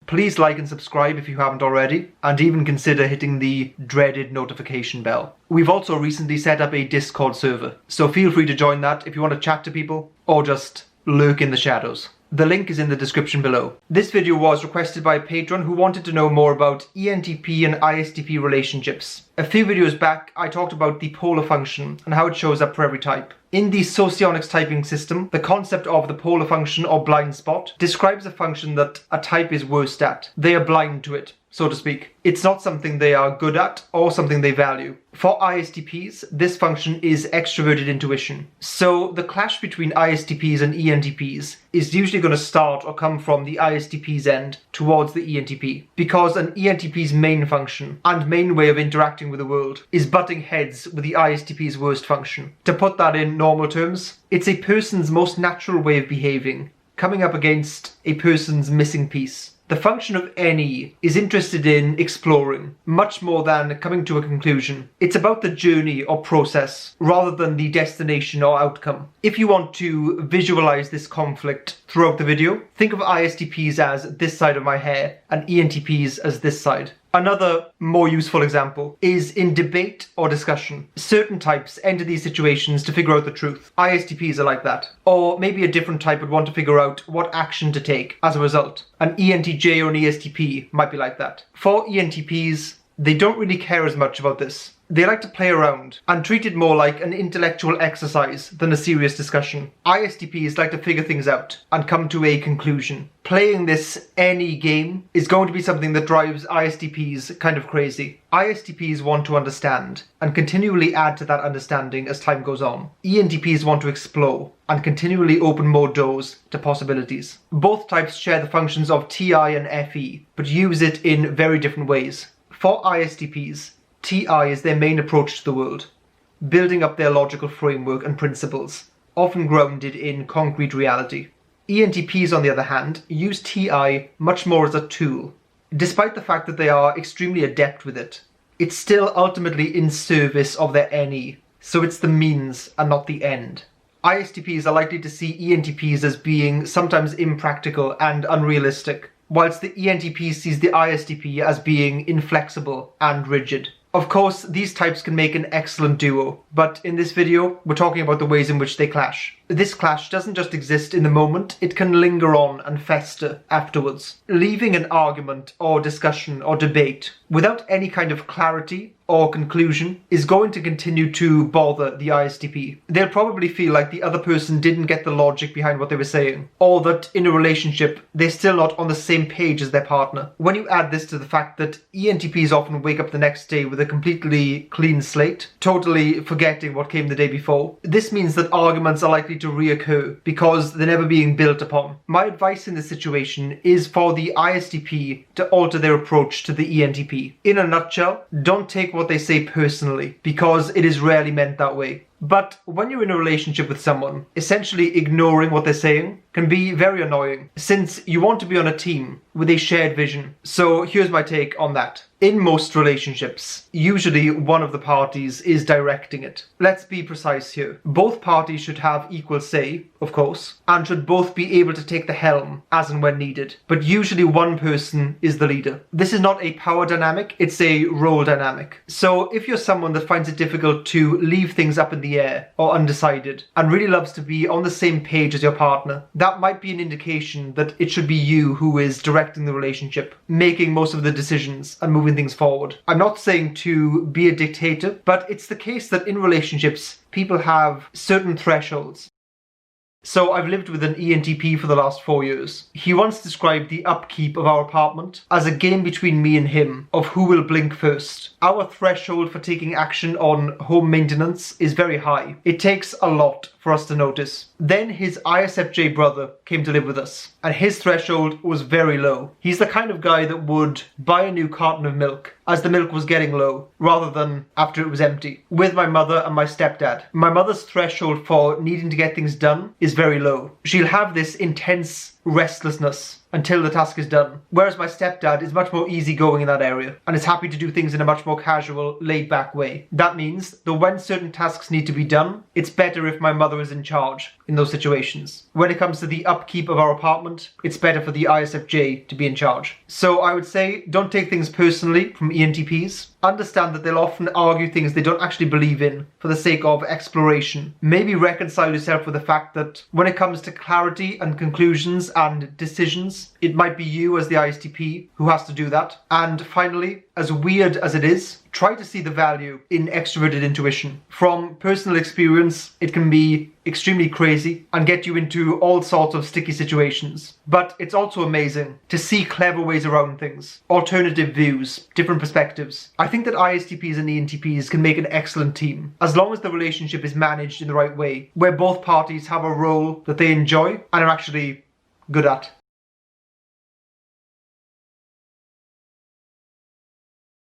Please like and subscribe if you haven't already, and even consider hitting the dreaded notification bell. We've also recently set up a Discord server, so feel free to join that if you want to chat to people, or just lurk in the shadows. The link is in the description below. This video was requested by a patron who wanted to know more about ENTP and ISTP relationships. A few videos back, I talked about the polar function and how it shows up for every type. In the Socionics typing system, the concept of the polar function or blind spot describes a function that a type is worst at. They are blind to it, so to speak. It's not something they are good at or something they value. For ISTPs, this function is extroverted intuition. So the clash between ISTPs and ENTPs is usually going to start or come from the ISTP's end towards the ENTP, because an ENTP's main function and main way of interacting with the world is butting heads with the ISTP's worst function. To put that in normal terms, it's a person's most natural way of behaving, coming up against a person's missing piece. The function of NE is interested in exploring, much more than coming to a conclusion. It's about the journey or process, rather than the destination or outcome. If you want to visualize this conflict throughout the video, think of ISTPs as this side of my hair and ENTPs as this side. Another more useful example is in debate or discussion. Certain types enter these situations to figure out the truth. ISTPs are like that. Or maybe a different type would want to figure out what action to take as a result. An ENTJ or an ESTP might be like that. For ENTPs, they don't really care as much about this. They like to play around and treat it more like an intellectual exercise than a serious discussion. ISTPs like to figure things out and come to a conclusion. Playing this NE game is going to be something that drives ISTPs kind of crazy. ISTPs want to understand and continually add to that understanding as time goes on. ENTPs want to explore and continually open more doors to possibilities. Both types share the functions of TI and FE, but use it in very different ways. For ISTPs, TI is their main approach to the world, building up their logical framework and principles, often grounded in concrete reality. ENTPs, on the other hand, use TI much more as a tool. Despite the fact that they are extremely adept with it, it's still ultimately in service of their NE, so it's the means and not the end. ISTPs are likely to see ENTPs as being sometimes impractical and unrealistic, whilst the ENTP sees the ISTP as being inflexible and rigid. Of course, these types can make an excellent duo, but in this video, we're talking about the ways in which they clash. This clash doesn't just exist in the moment, it can linger on and fester afterwards, leaving an argument or discussion or debate without any kind of clarity or conclusion is going to continue to bother the ISTP. They'll probably feel like the other person didn't get the logic behind what they were saying, or that in a relationship they're still not on the same page as their partner. When you add this to the fact that ENTPs often wake up the next day with a completely clean slate, totally forgetting what came the day before, this means that arguments are likely to reoccur because they're never being built upon. My advice in this situation is for the ISTP to alter their approach to the ENTP. In a nutshell, don't take what they say personally, because it is rarely meant that way. But when you're in a relationship with someone, essentially ignoring what they're saying can be very annoying, since you want to be on a team with a shared vision. So here's my take on that. In most relationships, usually one of the parties is directing it. Let's be precise here. Both parties should have equal say, of course, and should both be able to take the helm as and when needed. But usually one person is the leader. This is not a power dynamic, it's a role dynamic. So if you're someone that finds it difficult to leave things up in the air or undecided and really loves to be on the same page as your partner, that might be an indication that it should be you who is directing the relationship, making most of the decisions and moving things forward. I'm not saying to be a dictator, but it's the case that in relationships, people have certain thresholds. So I've lived with an ENTP for the last 4 years. He once described the upkeep of our apartment as a game between me and him of who will blink first. Our threshold for taking action on home maintenance is very high. It takes a lot for us to notice. Then his ISFJ brother came to live with us, and his threshold was very low. He's the kind of guy that would buy a new carton of milk as the milk was getting low, rather than after it was empty. With my mother and my stepdad, my mother's threshold for needing to get things done is very low. She'll have this intense restlessness until the task is done. Whereas my stepdad is much more easygoing in that area and is happy to do things in a much more casual, laid-back way. That means that when certain tasks need to be done, it's better if my mother is in charge in those situations. When it comes to the upkeep of our apartment, it's better for the ISFJ to be in charge. So I would say, don't take things personally from ENTPs. Understand that they'll often argue things they don't actually believe in for the sake of exploration. Maybe reconcile yourself with the fact that when it comes to clarity and conclusions and decisions, it might be you as the ISTP who has to do that. And finally, as weird as it is, try to see the value in extroverted intuition. From personal experience, it can be extremely crazy and get you into all sorts of sticky situations. But it's also amazing to see clever ways around things, alternative views, different perspectives. I think that ISTPs and ENTPs can make an excellent team, as long as the relationship is managed in the right way, where both parties have a role that they enjoy and are actually good at.